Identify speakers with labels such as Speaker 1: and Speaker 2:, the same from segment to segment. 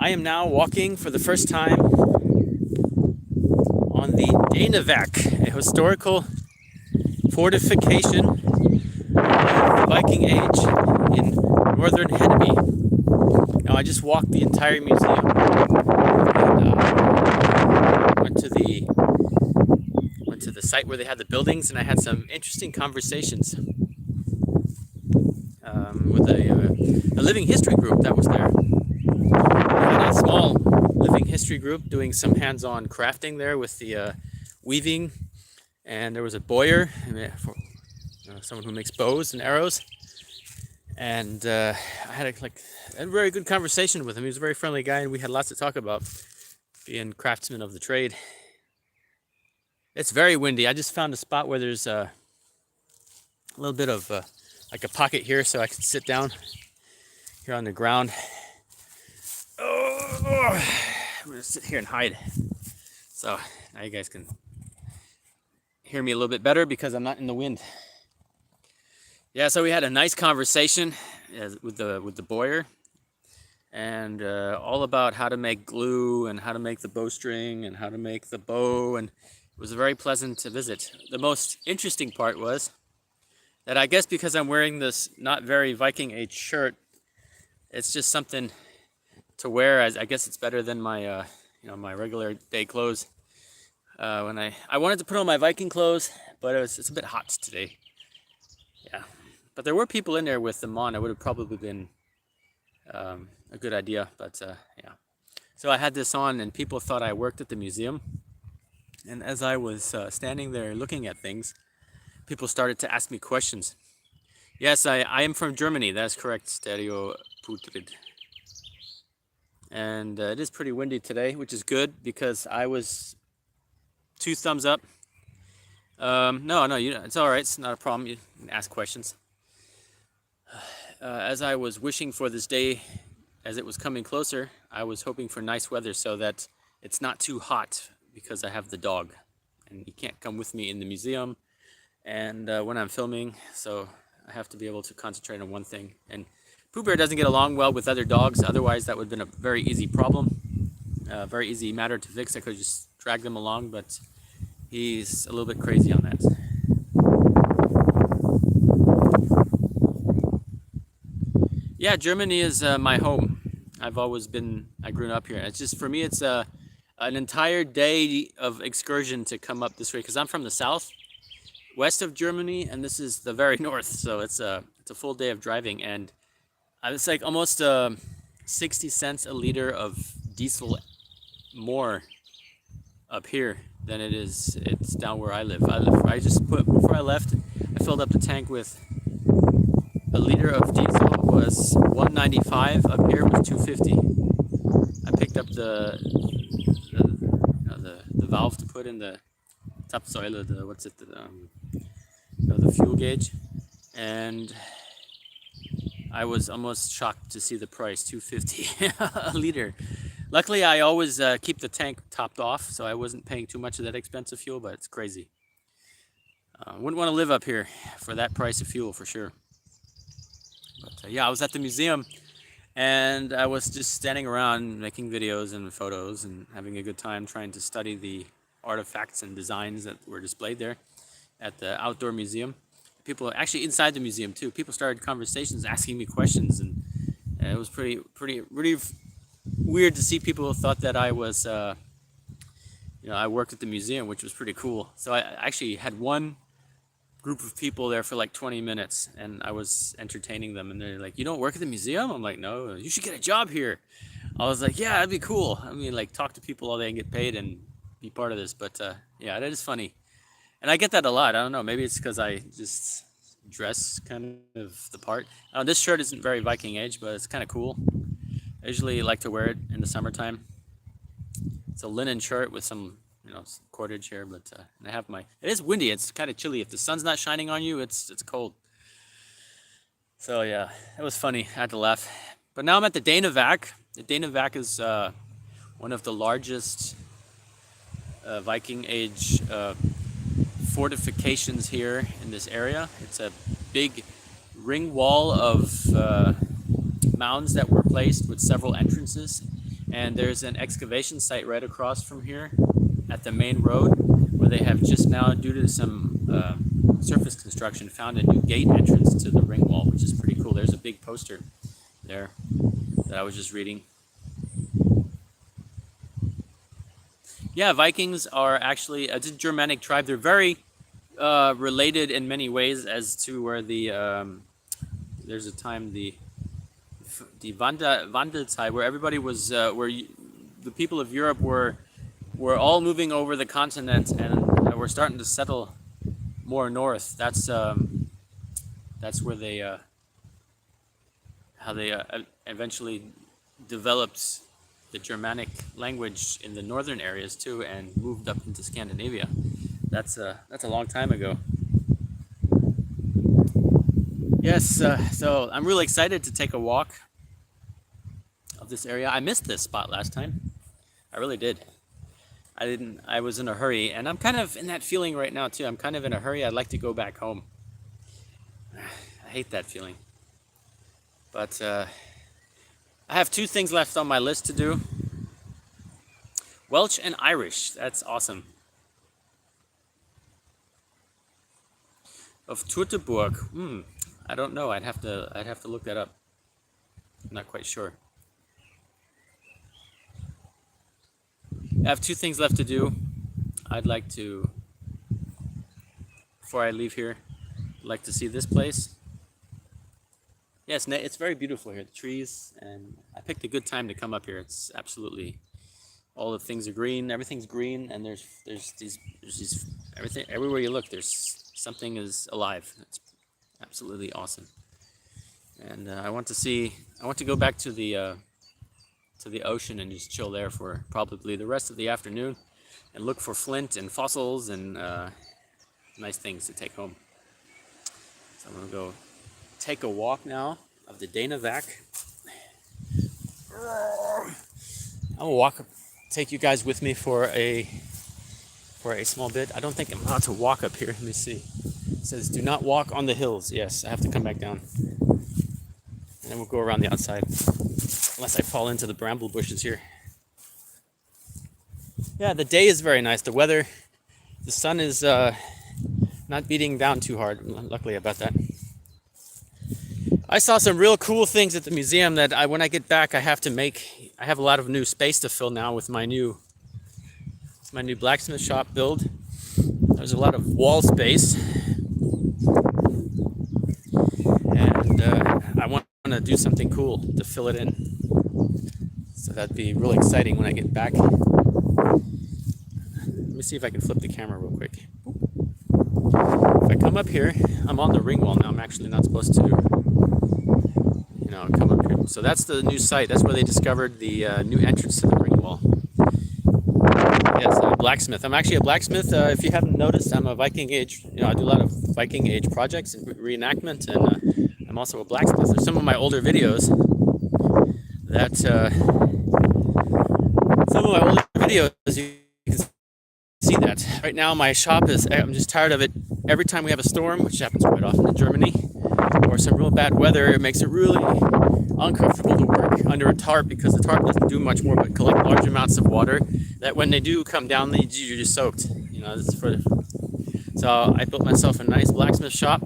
Speaker 1: I am now walking for the first time on the Danewerk, a historical fortification of the Viking Age in northern Hedeby. Now I just walked the entire museum and went to the site where they had the buildings, and I had some interesting conversations with a living history group that was there. I had a small living history group doing some hands-on crafting there with the weaving, and there was a bowyer, for someone who makes bows and arrows, and I had a very good conversation with him. He was a very friendly guy, and we had lots to talk about, being craftsmen of the trade. It's very windy. I just found a spot where there's a little bit of like a pocket here, so I can sit down here on the ground. I'm gonna sit here and hide, so now you guys can hear me a little bit better because I'm not in the wind. Yeah, so we had a nice conversation with the bowyer, and all about how to make glue and how to make the bowstring and how to make the bow, and it was a very pleasant visit. The most interesting part was that I guess because I'm wearing this not very Viking Age shirt, it's just something to wear. I guess it's better than my my regular day clothes. When I wanted to put on my Viking clothes, but it's a bit hot today. Yeah, but there were people in there with them on. It would have probably been a good idea, but yeah. So I had this on, and people thought I worked at the museum. And as I was standing there looking at things, people started to ask me questions. Yes, I am from Germany. That's correct, Stereo Putrid. And it is pretty windy today, which is good because I was 2 thumbs up. No, it's all right. It's not a problem. You can ask questions. As I was wishing for this day, as it was coming closer, I was hoping for nice weather so that it's not too hot, because I have the dog and he can't come with me in the museum and when I'm filming, so I have to be able to concentrate on one thing. And Pooh Bear doesn't get along well with other dogs, otherwise that would have been a very easy problem, very easy matter to fix. I could just drag them along, but he's a little bit crazy on that. Yeah, Germany is my home. I grew up here. It's just, for me, it's an entire day of excursion to come up this way, because I'm from the south west of Germany, and this is the very north, so it's a full day of driving. And it's like almost 60 cents a liter of diesel more up here than it's down where I live. Before I left, I filled up the tank with a liter of diesel was $1.95. Up here it was $2.50. I picked up the valve to put in the Tapsäule, the fuel gauge, and I was almost shocked to see the price, $2.50 a liter. Luckily, I always keep the tank topped off, so I wasn't paying too much of that expensive fuel, but it's crazy. Wouldn't want to live up here for that price of fuel, for sure. But yeah, I was at the museum, and I was just standing around making videos and photos and having a good time trying to study the artifacts and designs that were displayed there at the outdoor museum. People actually inside the museum too. People started conversations, asking me questions, and it was pretty weird to see people who thought that I was, I worked at the museum, which was pretty cool. So I actually had one group of people there for like 20 minutes, and I was entertaining them, and they're like, "You don't work at the museum?" I'm like, "No, you should get a job here." I was like, "Yeah, that'd be cool." I mean, like, talk to people all day and get paid and be part of this. But yeah, that is funny, and I get that a lot. I don't know, maybe it's because I just dress kind of the part. This shirt isn't very Viking Age, but it's kind of cool. I usually like to wear it in the summertime. It's a linen shirt with some cordage here, but and I have it is windy. It's kind of chilly. If the sun's not shining on you, it's cold. So yeah, it was funny. I had to laugh. But now I'm at the Danewerk. The Danewerk is one of the largest Viking Age fortifications here in this area. It's a big ring wall of mounds that were placed with several entrances, And there's an excavation site right across from here at the main road where they have just now, due to some surface construction, found a new gate entrance to the ring wall, which is pretty cool. There's a big poster there that I was just reading. Yeah, Vikings are actually a Germanic tribe. They're very related in many ways as to where the there's a time the Wandelzeit, where everybody was the people of Europe were all moving over the continent and were starting to settle more north. That's where they how they eventually developed the Germanic language in the northern areas too, and moved up into Scandinavia. That's a long time ago. Yes, so I'm really excited to take a walk of this area. I missed this spot last time. I really did. I was in a hurry, and I'm kind of in that feeling right now too. I'm kind of in a hurry. I'd like to go back home. I hate that feeling. But I have 2 things left on my list to do. Welsh and Irish. That's awesome. Of Teutoburg. I don't know. I'd have to look that up. I'm not quite sure. I have 2 things left to do. I'd like to, before I leave here, I'd like to see this place. Yes, it's very beautiful here. The trees, and I picked a good time to come up here. It's absolutely, all the things are green. Everything's green, and there's these everything everywhere you look. There's something is alive. It's absolutely awesome. And I want to go back to the ocean and just chill there for probably the rest of the afternoon, and look for flint and fossils and nice things to take home. So I'm gonna go take a walk now of the Danewerk. I'm gonna take you guys with me for a small bit. I don't think I'm allowed to walk up here. Let me see. It says do not walk on the hills. Yes, I have to come back down. And then we'll go around the outside. Unless I fall into the bramble bushes here. Yeah, the day is very nice. The weather, the sun is not beating down too hard, luckily about that. I saw some real cool things at the museum that when I get back I have a lot of new space to fill now with my new blacksmith shop build. There's a lot of wall space. And I want to do something cool to fill it in. So that'd be really exciting when I get back. Let me see if I can flip the camera real quick. If I come up here, I'm on the ring wall now. I'm actually not supposed to, come up here. So that's the new site. That's where they discovered the new entrance to the ring wall. Yes, I'm a blacksmith. I'm actually a blacksmith. If you haven't noticed, I'm a Viking Age. I do a lot of Viking Age projects and reenactment, and I'm also a blacksmith. There's some of my older videos that you can see that. Right now my shop I'm just tired of it. Every time we have a storm, which happens quite often in Germany, or some real bad weather, it makes it really uncomfortable to work under a tarp, because the tarp doesn't do much more but collect large amounts of water that when they do come down, you're just soaked. So I built myself a nice blacksmith shop,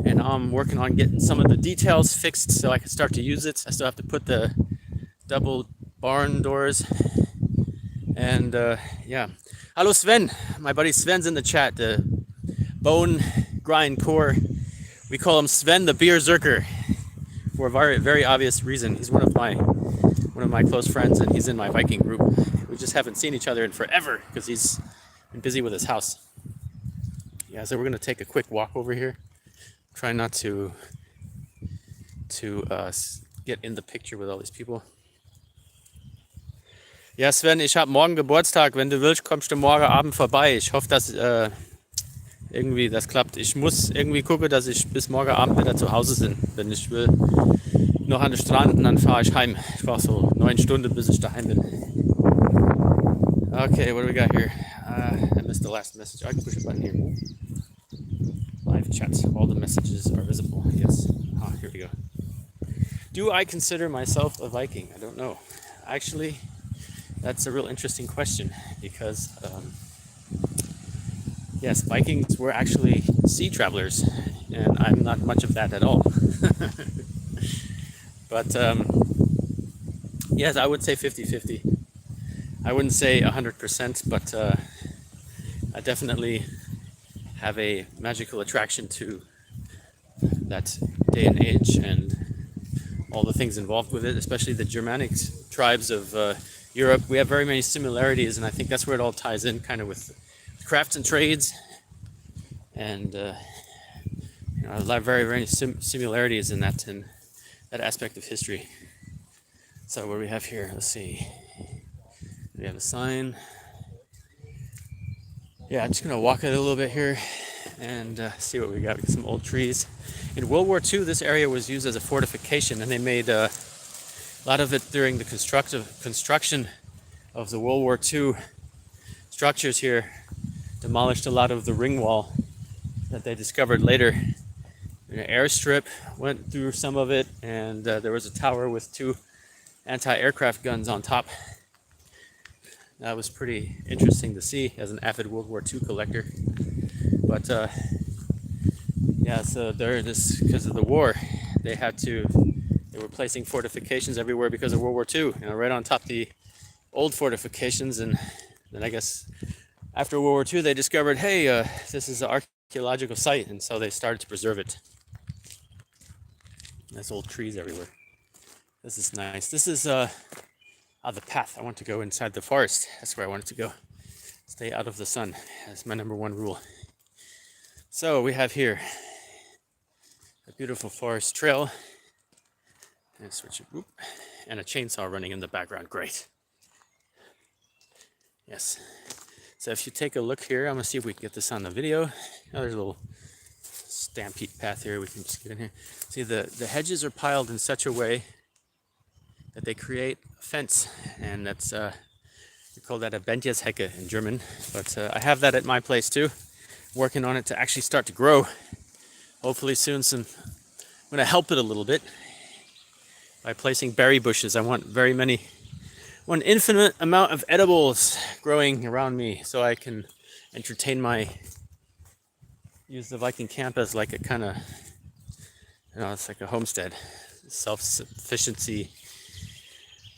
Speaker 1: and I'm working on getting some of the details fixed so I can start to use it. I still have to put the double barn doors. And yeah. Hello Sven, my buddy Sven's in the chat, the bone grind core. We call him Sven the Beer Zerker for a very, very obvious reason. He's one of my close friends, and he's in my Viking group. We just haven't seen each other in forever because he's been busy with his house. Yeah, so we're gonna take a quick walk over here. Try not to get in the picture with all these people. Ja, Sven, ich habe morgen Geburtstag. Wenn du willst, kommst du morgen Abend vorbei. Ich hoffe, dass irgendwie das klappt. Ich muss irgendwie gucken, dass ich bis morgen Abend wieder zu Hause bin. Wenn ich will, noch an den Strand und dann fahre ich heim. Ich brauche so 9 Stunden, bis ich daheim bin. Okay, what do we got here? I missed the last message. I can push a button here. Live chat. All the messages are visible. Yes. Here we go. Do I consider myself a Viking? I don't know. Actually, that's a real interesting question because, yes, Vikings were actually sea travelers, and I'm not much of that at all. But yes, I would say 50-50. I wouldn't say 100%, but I definitely have a magical attraction to that day and age and all the things involved with it, especially the Germanic tribes of Europe. We have very many similarities, and I think that's where it all ties in, kind of with crafts and trades, and a lot of very similarities in that aspect of history. So what do we have here? Let's see. We have a sign. Yeah, I'm just gonna walk it a little bit here and see what we got. We got some old trees. In World War II, this area was used as a fortification, and they made a lot of it during the construction of the World War II structures here. Demolished a lot of the ring wall that they discovered later. An airstrip went through some of it, and there was a tower with 2 anti-aircraft guns on top. That was pretty interesting to see as an avid World War II collector. But yeah, so because of the war, they were placing fortifications everywhere because of World War II, right on top of the old fortifications. And then I guess after World War II, they discovered, hey, this is an archaeological site, and so they started to preserve it. There's old trees everywhere. This is nice. This is the path. I want to go inside the forest. That's where I wanted to go. Stay out of the sun. That's my #1 rule. So we have here a beautiful forest trail. And switch it. Whoop, and a chainsaw running in the background. Great. Yes. So if you take a look here, I'm gonna see if we can get this on the video. Oh, there's a little stampede path here. We can just get in here. See, the hedges are piled in such a way that they create a fence, and that's we call that a Benjeshecke in German. But I have that at my place too. Working on it to actually start to grow. Hopefully soon I'm gonna help it a little bit by placing berry bushes. I want one infinite amount of edibles growing around me, so I can use the Viking camp as like a kind of, it's like a homestead. Self-sufficiency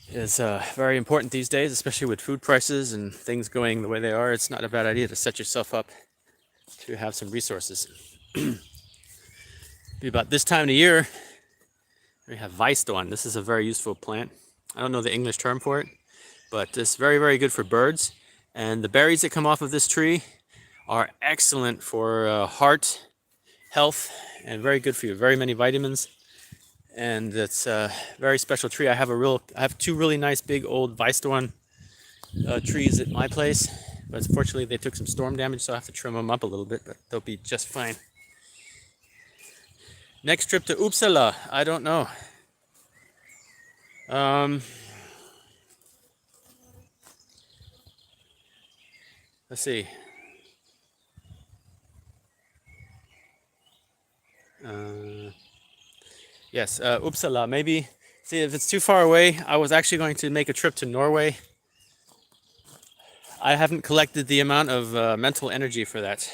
Speaker 1: is very important these days, especially with food prices and things going the way they are. It's not a bad idea to set yourself up to have some resources. Be about this time of the year, we have Weisdorn. This is a very useful plant. I don't know the English term for it, but it's very good for birds. And the berries that come off of this tree are excellent for heart health and very good for you. Very many vitamins, and it's a very special tree. I have 2 really nice big old Weisdorn trees at my place, but unfortunately they took some storm damage, so I have to trim them up a little bit, but they'll be just fine. Next trip to Uppsala, I don't know. Let's see. Yes, Uppsala, maybe. See, if it's too far away, I was actually going to make a trip to Norway. I haven't collected the amount of mental energy for that.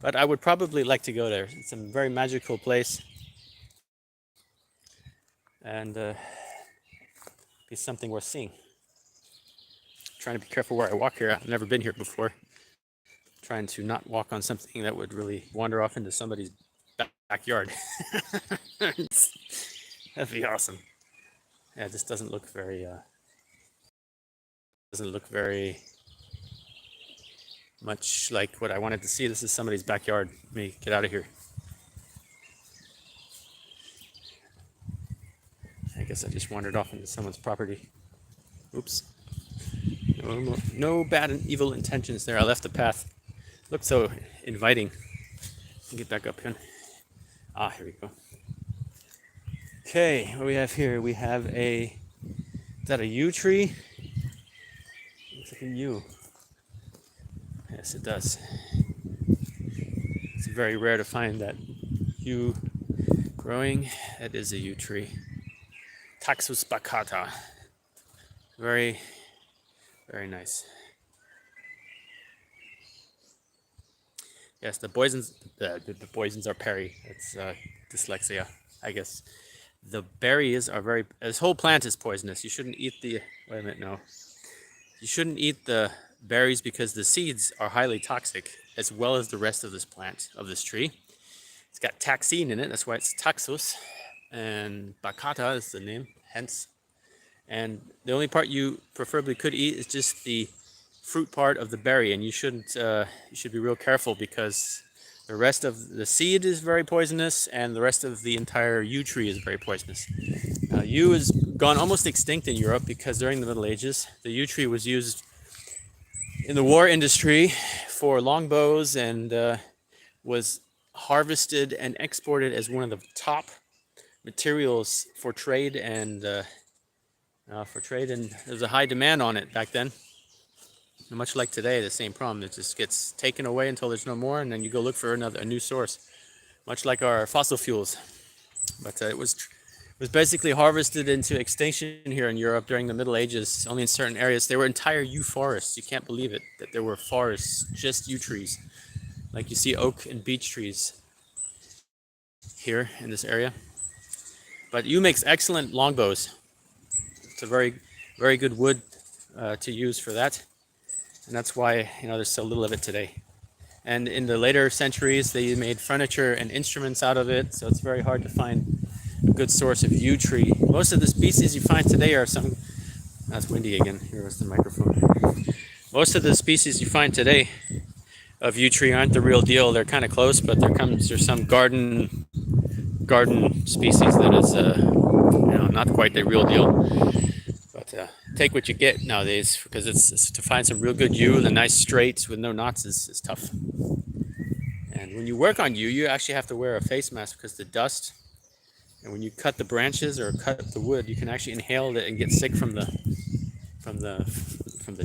Speaker 1: But I would probably like to go there. It's a very magical place. And be something worth seeing. Trying to be careful where I walk here. I've never been here before. Trying to not walk on something that would really wander off into somebody's backyard. That'd be awesome. Yeah, this doesn't look very much like what I wanted to see. This is somebody's backyard. Let me get out of here. I guess I just wandered off into someone's property. Oops. No bad and evil intentions there. I left the path. Looked so inviting. Get back up here. Here we go. Okay, what do we have here? We have is that a yew tree? Looks like a yew. Yes, it does. It's very rare to find that yew growing. That is a yew tree. Taxus baccata. Very, very nice. Yes, the poisons. The poisons are Perry. It's dyslexia, I guess. The berries are very. This whole plant is poisonous. You shouldn't eat the. Wait a minute, no. You shouldn't eat the berries because the seeds are highly toxic, as well as the rest of this plant, of this tree. It's got taxine in it, that's why it's taxus. And bacata is the name, hence. And the only part you preferably could eat is just the fruit part of the berry, and you shouldn't. You should be real careful because the rest of the seed is very poisonous, and the rest of the entire yew tree is very poisonous. Yew has gone almost extinct in Europe because during the Middle Ages, the yew tree was used in the war industry for longbows and was harvested and exported as one of the top materials for trade and there's a high demand on it back then. And much like today, the same problem. It just gets taken away until there's no more, and then you go look for a new source, much like our fossil fuels. But it was basically harvested into extinction here in Europe during the Middle Ages, only in certain areas. There were entire yew forests. You can't believe it, that there were forests, just yew trees. Like you see oak and beech trees here in this area. But yew makes excellent longbows. It's a very, very good wood to use for that. And that's why, there's so little of it today. And in the later centuries, they made furniture and instruments out of it, so it's very hard to find a good source of yew tree. Most of the species you find today are some... That's windy again. Here was the microphone. Most of the species you find today of yew tree aren't the real deal. They're kind of close, but there's some garden species that is not quite the real deal. But take what you get nowadays, because it's to find some real good yew, the nice straights with no knots is tough. And when you work on yew, you actually have to wear a face mask because the dust. And when you cut the branches or cut the wood, you can actually inhale it and get sick from the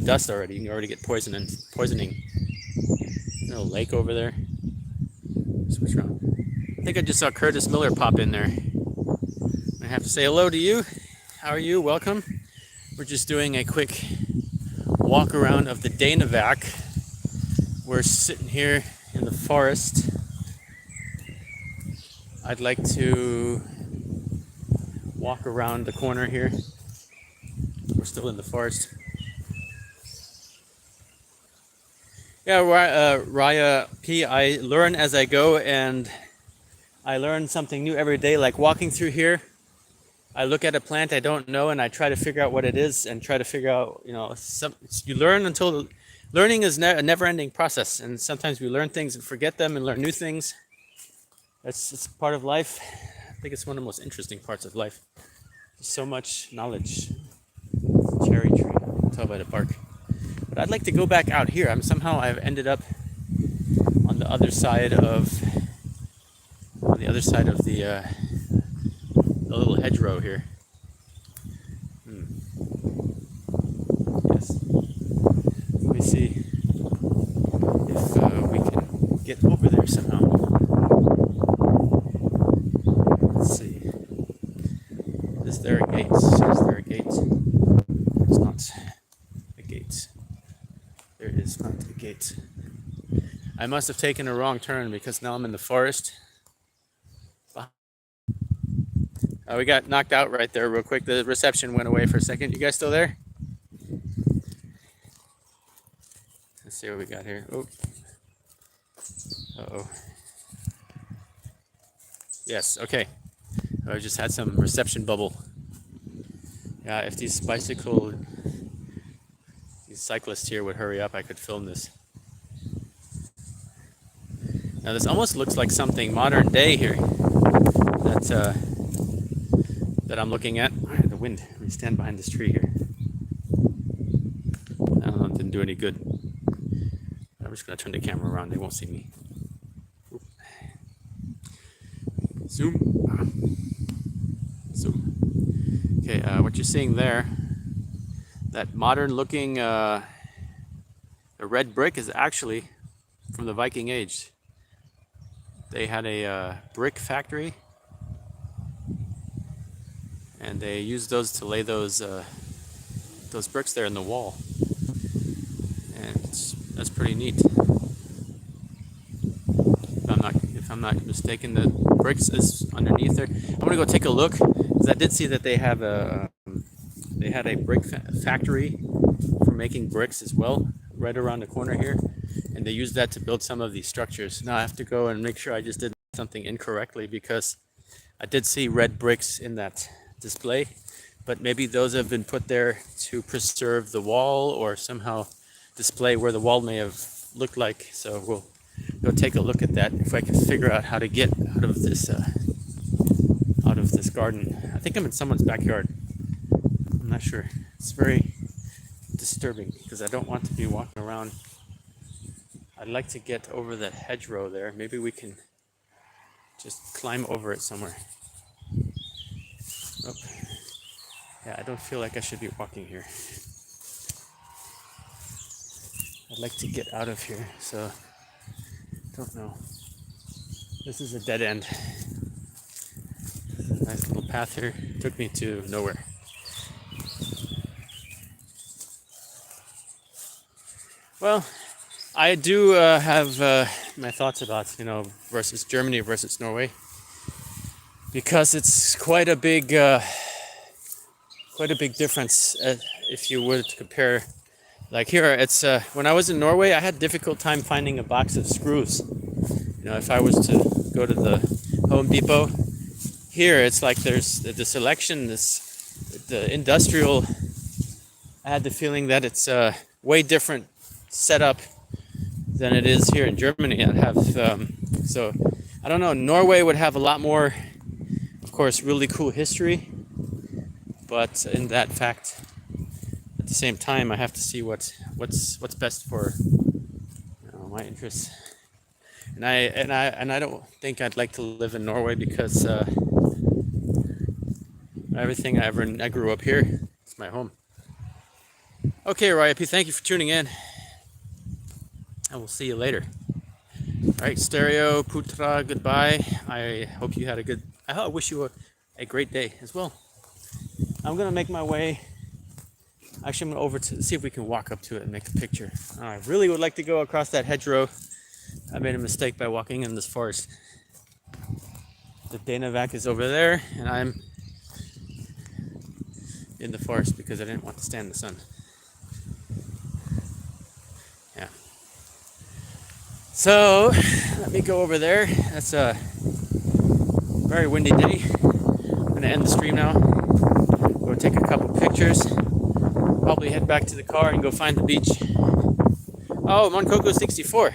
Speaker 1: dust already. You can already get poisoning. Little lake over there. Switch around. I think I just saw Curtis Miller pop in there. I have to say hello to you. How are you? Welcome. We're just doing a quick walk around of the Danewerk. We're sitting here in the forest. I'd like to walk around the corner here. We're still in the forest. Yeah, Raya P. I learn as I go, and I learn something new every day, like walking through here. I look at a plant I don't know, and I try to figure out what it is, and try to figure out, you learn until... Learning is a never-ending process, and sometimes we learn things and forget them and learn new things. It's part of life. I think it's one of the most interesting parts of life. There's so much knowledge. Cherry tree. You can tell by the bark. But I'd like to go back out here. I've ended up on the other side of the little hedgerow here. Yes. Let me see if we can get over there somehow. Let's see. Is there a gate? Is there a gate? It's not a gate. There is not a gate. I must have taken a wrong turn because now I'm in the forest. We got knocked out right there real quick. The reception went away for a second. You guys still there? Let's see what we got here. Oh. Uh-oh. Yes, okay. I just had some reception bubble. Yeah, if these cyclists here would hurry up, I could film this. Now this almost looks like something modern day here that I'm looking at. The wind. Let me stand behind this tree here. I don't know, it didn't do any good. I'm just going to turn the camera around. They won't see me. Oop. Zoom. Zoom. Okay, what you're seeing there, that modern looking the red brick is actually from the Viking age. They had a brick factory, and they used those to lay those those bricks there in the wall. And that's pretty neat. If I'm not mistaken, the bricks is underneath there. I'm gonna go take a look, because I did see that they have they had a brick factory for making bricks as well, right around the corner here, and they used that to build some of these structures. Now I have to go and make sure I just did something incorrectly, because I did see red bricks in that display, but maybe those have been put there to preserve the wall or somehow display where the wall may have looked like. So we'll go take a look at that, if I can figure out how to get out of this garden. I think I'm in someone's backyard. I'm not sure. It's very disturbing because I don't want to be walking around. I'd like to get over the hedgerow there. Maybe we can just climb over it somewhere. Oh. Yeah, I don't feel like I should be walking here. I'd like to get out of here, so don't know. This is a dead end. Nice little path here. Took me to nowhere. Well, I do have my thoughts about, versus Germany versus Norway, because it's quite a big difference if you would compare. Like here, it's when I was in Norway, I had difficult time finding a box of screws. If I was to go to the Home Depot, here it's like there's the selection, the industrial. I had the feeling that it's way different setup than it is here in Germany. I'd have so I don't know. Norway would have a lot more, of course, really cool history, but in that fact, at the same time, I have to see what's best for my interests. And I don't think I'd like to live in Norway, because everything I grew up here. It's my home. Okay, Ryapi, thank you for tuning in. I will see you later. All right, Stereo Putra, goodbye. I hope you had I wish you a great day as well. I'm gonna make my way. Actually, I'm gonna over to see if we can walk up to it and make a picture. I really would like to go across that hedgerow. I made a mistake by walking in this forest. The Danewerk is over there, and I'm in the forest because I didn't want to stand in the sun. Yeah. So let me go over there. That's a very windy day. I'm gonna end the stream now. Go take a couple pictures. Probably head back to the car and go find the beach. Oh, Moncoco64.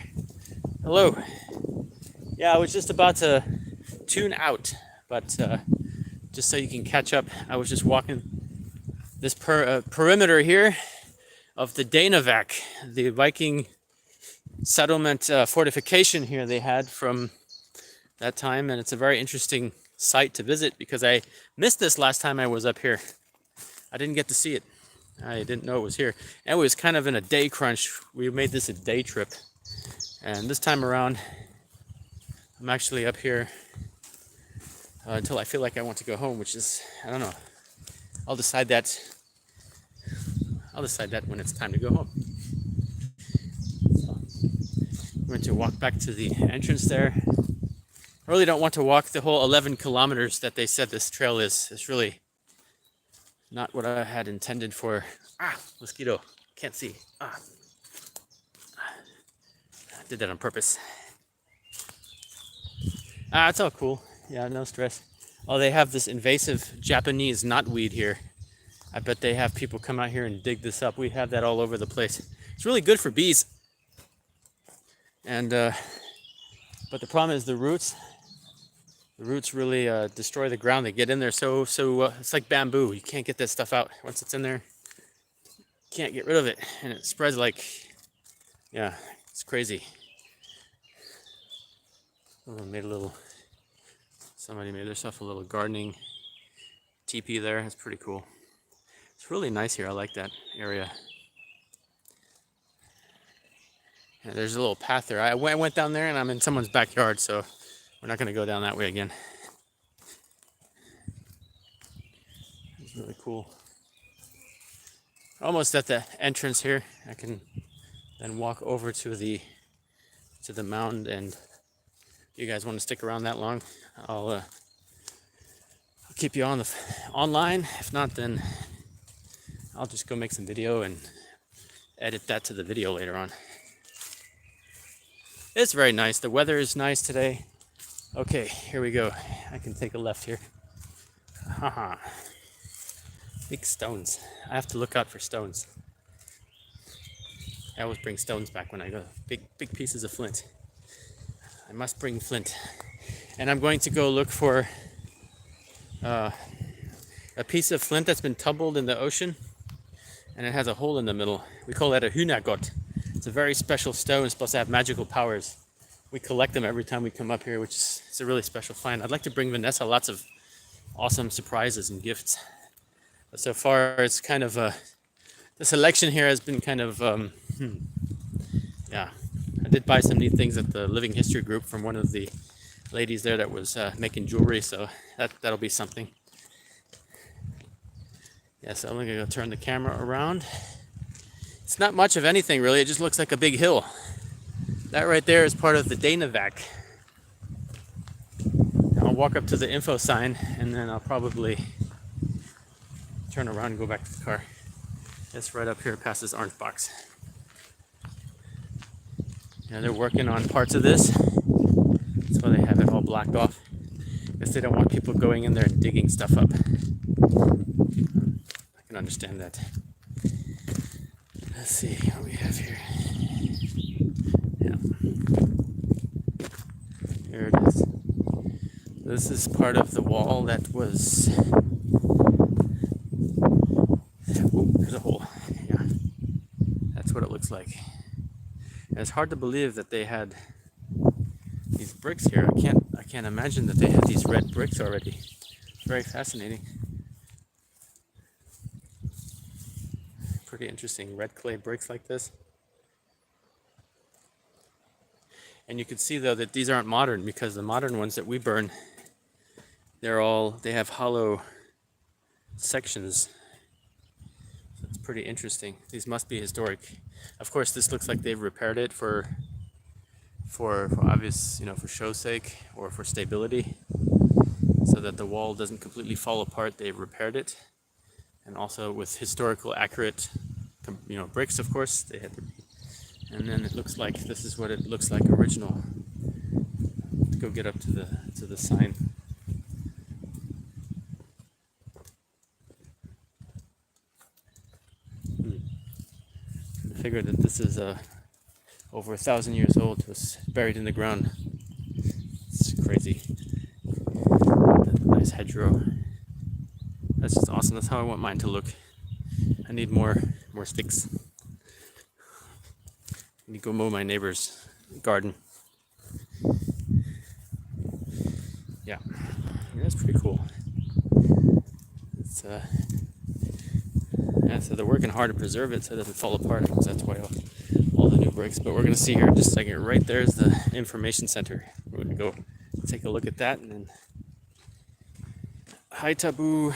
Speaker 1: Hello. Yeah, I was just about to tune out, but just so you can catch up, I was just walking this perimeter here of the Danewerk, the Viking settlement fortification here they had from that time, and it's a very interesting site to visit because I missed this last time I was up here. I didn't get to see it. I didn't know it was here. And it was kind of in a day crunch. We made this a day trip. And this time around, I'm actually up here until I feel like I want to go home, which is, I don't know. I'll decide that when it's time to go home. So, I'm going to walk back to the entrance there. I really don't want to walk the whole 11 kilometers that they said this trail is. It's really not what I had intended for. Mosquito. Can't see. I did that on purpose. It's all cool. Yeah, no stress. Oh, they have this invasive Japanese knotweed here. I bet they have people come out here and dig this up. We have that all over the place. It's really good for bees. And but the problem is the roots. The roots really destroy the ground. They get in there so it's like bamboo. You can't get that stuff out. Once it's in there, you can't get rid of it. And it spreads like, yeah, it's crazy. Somebody made themselves a little gardening teepee there. That's pretty cool. It's really nice here. I like that area. Yeah, there's a little path there. I went down there and I'm in someone's backyard, so we're not going to go down that way again. It's really cool. Almost at the entrance here. I can then walk over to the mound, and if you guys want to stick around that long, I'll keep you on online. If not, then I'll just go make some video and edit that to the video later on. It's very nice. The weather is nice today. Okay, here we go. I can take a left here. Haha. Big stones. I have to look out for stones. I always bring stones back when I go. Big pieces of flint. I must bring flint. And I'm going to go look for a piece of flint that's been tumbled in the ocean, and it has a hole in the middle. We call that a hunagot. It's a very special stone. It's supposed to have magical powers. We collect them every time we come up here, which is it's a really special find. I'd like to bring Vanessa lots of awesome surprises and gifts. But so far, it's kind of the selection here has been kind of yeah. I did buy some neat things at the Living History group from one of the ladies there that was making jewelry, so that'll be something. Yeah, so I'm gonna go turn the camera around. It's not much of anything really, it just looks like a big hill. That right there is part of the Danewerk. I'll walk up to the info sign and then I'll probably turn around and go back to the car. It's right up here past this orange box. Yeah, they're working on parts of this. That's why they have it all blocked off. Guess they don't want people going in there and digging stuff up. I can understand that. Let's see what we have here. Yeah. Here it is. This is part of the wall that was... Ooh, there's a hole. Yeah. That's what it looks like. And it's hard to believe that they had these bricks here. I can't imagine that they had these red bricks already. It's very fascinating. Pretty interesting, red clay bricks like this. And you can see though that these aren't modern, because the modern ones that we burn, they have hollow sections. So it's pretty interesting. These must be historic. Of course, this looks like they've repaired it for obvious, for show's sake or for stability, so that the wall doesn't completely fall apart. They've repaired it, and also with historical accurate, bricks. Of course, they had. And then it looks like this is what it looks like original. Let's go get up to the sign. I figured that this is over 1,000 years old. It was buried in the ground. It's crazy. Nice hedgerow. That's just awesome. That's how I want mine to look. I need more sticks. I need to go mow my neighbor's garden. Yeah, that's pretty cool. It's so they're working hard to preserve it so it doesn't fall apart, because that's why all the new bricks. But we're gonna see here in just a second. Right there's the information center. We're gonna go take a look at that, and then hi Taboo.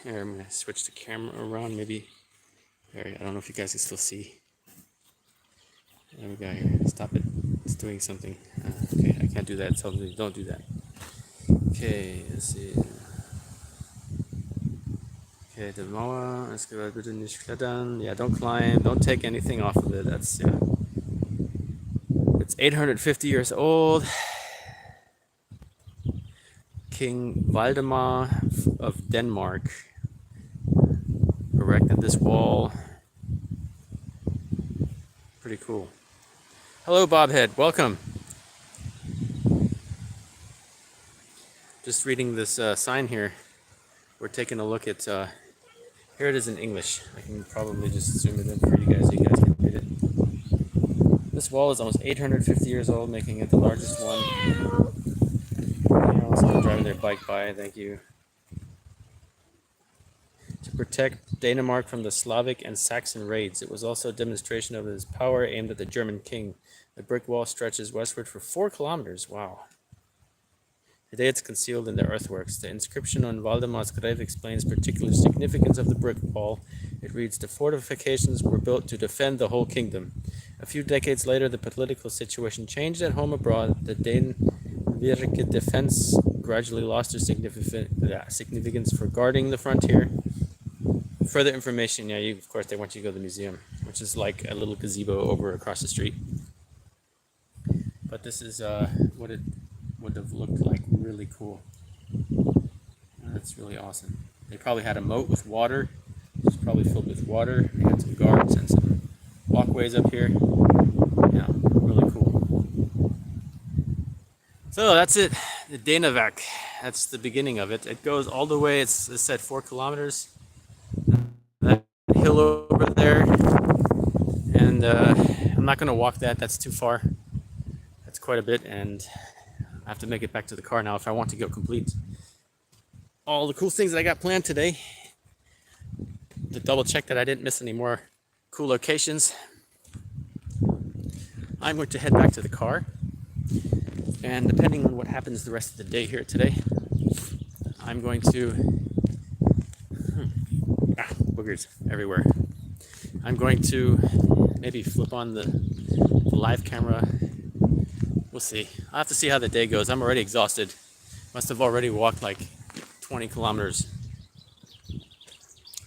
Speaker 1: Here, I'm gonna switch the camera around. Maybe there. I don't know if you guys can still see. There we go. Here, stop it. It's doing something. Okay, I can't do that. So don't do that. Okay, let's see. Okay, the Mauer, excavate bitte nicht klettern. Yeah, don't climb, don't take anything off of it. That's, yeah. It's 850 years old. King Valdemar of Denmark erected this wall. Pretty cool. Hello, Bobhead. Welcome. Just reading this sign here. We're taking a look at... here it is in English. I can probably just zoom it in for you guys so you guys can read it. This wall is almost 850 years old, making it the largest one. Someone driving their bike by, thank you. To protect Danemark from the Slavic and Saxon raids. It was also a demonstration of his power aimed at the German king. The brick wall stretches westward for 4 kilometers. Wow. Today it's concealed in the earthworks. The inscription on Valdemar's grave explains particular significance of the brick wall. It reads, "The fortifications were built to defend the whole kingdom." A few decades later, the political situation changed at home abroad. The Danewerk defense gradually lost their significance for guarding the frontier. Further information, yeah, of course, they want you to go to the museum, which is like a little gazebo over across the street. But this is what it would have looked like. Really cool. That's really awesome. They probably had a moat with water. It's probably filled with water. They had some guards and some walkways up here. Yeah, really cool. So that's it. The Danewerk. That's the beginning of it. It goes all the way. It's said 4 kilometers. That hill over there. And I'm not going to walk that. That's too far. That's quite a bit. And I have to make it back to the car now if I want to go complete all the cool things that I got planned today. To double check that I didn't miss any more cool locations, I'm going to head back to the car, and depending on what happens the rest of the day here today, I'm going to boogers everywhere. I'm going to maybe flip on the live camera. We'll see. I'll have to see how the day goes. I'm already exhausted. Must have already walked like 20 kilometers.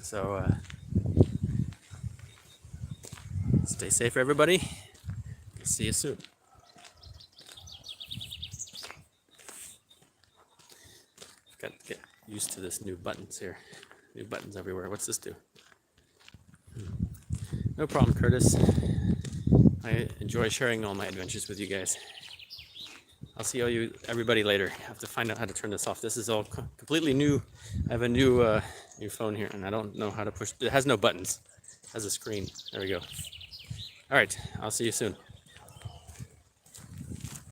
Speaker 1: So stay safe, everybody. See you soon. Got to get used to this new buttons here. New buttons everywhere. What's this do? No problem, Curtis. I enjoy sharing all my adventures with you guys. I'll see everybody later. I have to find out how to turn this off. This is all completely new. I have a new phone here, and I don't know how to push. It has no buttons. It has a screen. There we go. All right. I'll see you soon.